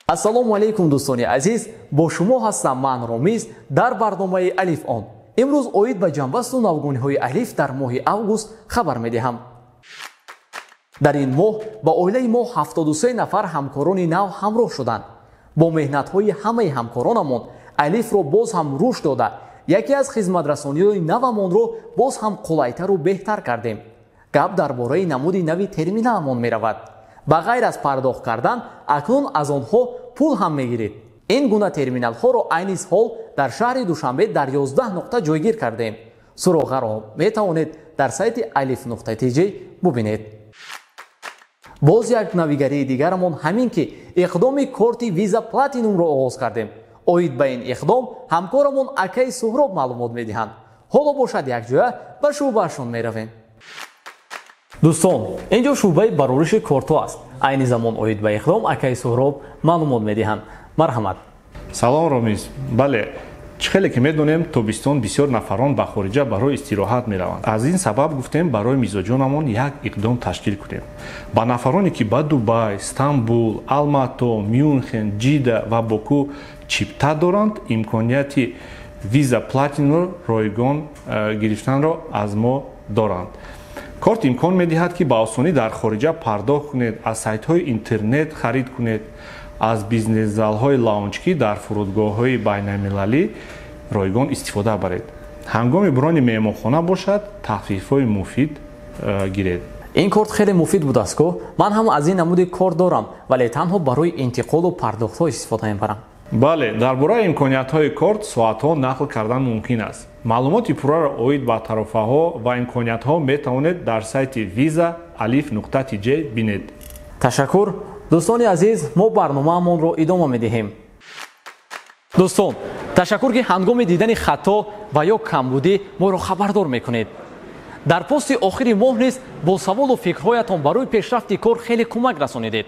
ассалому алайкум дӯстони азиз, бо шумо ҳастам ман Ромиз дар барномаи Алиф Он. имрӯз оид ба ҷанбасту навгониҳои алиф дар моҳи август хабар медиҳам. дар ин моҳ ба оилаи мо 73 нафар ҳамкорони нав ҳамроҳ шуданд. бо меҳнатҳои ҳамаи ҳамкоронамон алифро боз ҳам рушд дода, яке аз хизматрасониҳои навамонро боз ҳам қулайтару беҳтар кардем. гап дар бораи намуди нави терминаламон меравад. ба ғайр аз пардохт кардан, акнун аз онҳо пул ҳам мегиред. ин гуна терминалҳоро айни ҳол дар шаҳри Душанбе дар 11 нуқта ҷойгир кардем. суроғаро метавонед дар сайти alif.tj бубинед. боз як навигарии дигарамон ҳамин ки иқдоми корти виза платинумро оғоз кардем. оид ба ин иқдом ҳамкорамон акаи Суҳроб маълумот медиҳанд. ҳоло бошад якҷоя ба шӯъбаашон меравем. дӯстон, инҷо шӯъбаи барориши кортҳо аст. айни замон оид ба иқдом акаи Суҳроб маълумот медиҳанд. марҳамат. салом Ромиз. бале, чӣ хеле ки медонем тобистон бисёр нафарон ба хориҷа барои истироҳат мераванд. аз ин сабаб гуфтем барои мизоҷонамон як иқдом ташкил кунем. ба нафароне ки ба Дубай, Стамбул, Алмато, Мюнхен, Ҷида ва Боку чипта доранд, имконияти виза платинро ройгон гирифтанро аз мо доранд. корт имкон медиҳад ки ба осонӣ дар хориҷа пардохт кунед, аз сайтҳои интернет харид кунед, аз бизнес-залҳои лаунҷкӣ дар фурудгоҳҳои байналмилалӣ ройгон истифода баред. ҳангоми брони меҳмонхона бошад, таҳфифҳои муфид гиред. ин корт хеле муфид будааст ко ман ҳам аз ин намуди корт дорам, вале танҳо барои интиқолу пардохтҳо истифода мебарам. бале, дар бораи имкониятҳои корт соатҳо нақл кардан мумкин аст. маълумоти пурраро оид ба тарофаҳо ва имкониятҳо метавонед дар сайти visa alif.tj бинед. ташаккур. дӯстони азиз, мо барномаамонро идома медиҳем. дӯстон, ташаккур ки ҳангоми дидани хато ва ё камбудӣ моро хабардор мекунед. дар пости охири моҳ низ бо саволу фикрҳоятон барои пешрафти кор хеле кӯмак расонидед.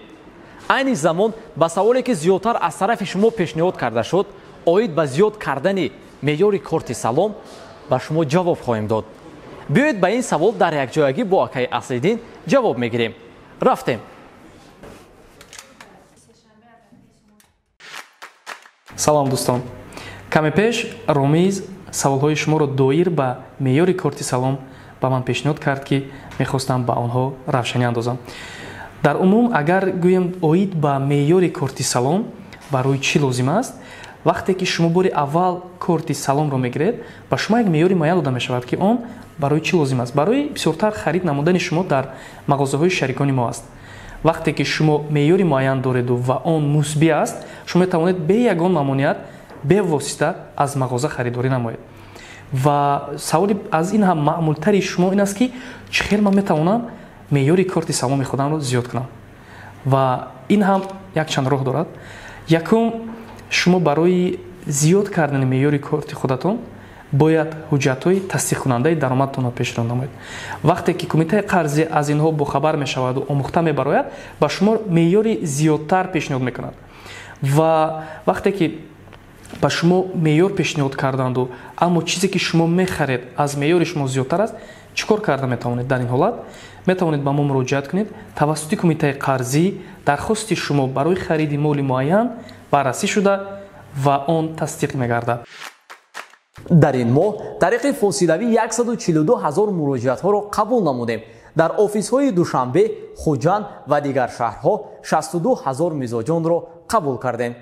айни замон ба саволе ки зиёдтар аз тарафи шумо пешниҳод карда шуд, оид ба зиёд кардани меъёри корти салом ба шумо ҷавоб хоҳем дод. биёед ба ин савол дар якҷоягӣ бо акаи Асиддин ҷавоб мегирем. рафтем. салом дӯстон, каме пеш Ромиз саволҳои шуморо доир ба меъёри корти салом ба ман пешниҳод кард ки мехостам ба онҳо равшанӣ андозам. дар умум агар гӯем оид ба меъёри корти салом барои чӣ лозим аст, вақте ки шумо бори аввал корти саломро мегиред, ба шумо як меъёри муайян дода мешавад ки он барои чӣ лозим аст. барои бисёртар харид намудани шумо дар мағозаҳои шарикони мо аст. вақте ки шумо меъёри муайян дореду ва он мусбӣ аст, шумо метавонед бе ягон мамоният бевосита аз мағоза харидорӣ намоед. ва саволи аз ин ҳам маъмултари шумо ин аст ки чӣ хел ман метавонам меъёри корти саломи худамро зиёд кунам. ва ин ҳам якчанд роҳ дорад. якум, шумо барои зиёд кардани меъёри корти худатон бояд ҳуҷҷатҳои тасдиқкунандаи даромадтонро пешро намоед. вақте ки кумитаи қарзӣ аз инҳо бохабар мешаваду омӯхта мебарояд, ба шумо меъёри зиёдтар пешниҳод мекунад. ва вақте ки ба шумо меъёр пешниҳод карданду аммо чизе ки шумо мехаред аз меъёри шумо зиёдтар аст, чӣ кор карда метавонед? дар ин ҳолат метавонед ба мо муроҷиат кунед. тавассути кумитаи қарзӣ дархости шумо барои хариди моли муайян баррасӣ шуда ва он тасдиқ мегардад. дар ин моҳ тариқи фосилавӣ 142 000 муроҷиатҳоро қабул намудем. дар офисҳои Душанбе, Хуҷанд ва дигар шаҳрҳо 62 000 мизоҷонро қабул кардем.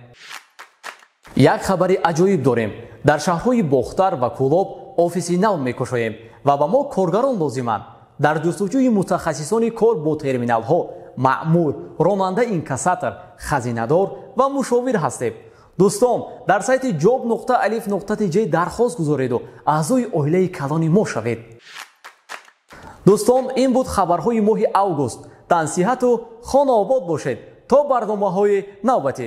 як хабари аҷоиб дорем. дар шаҳрҳои Бохтар ва Кӯлоб офиси нав мекушоем ва ба мо коргарон лозиманд. дар ҷустуҷӯи мутахассисони кор бо терминалҳо, маъмур, ронанда инкассатор, хазинадор ва мушовир ҳастем. дӯстон, дар сайти job.alif.tj дархост гузореду аъзои оилаи калони мо шавед. дӯстон, ин буд хабарҳои моҳи август. тансиҳату хонаобод бошед то барномаҳои навбатӣ.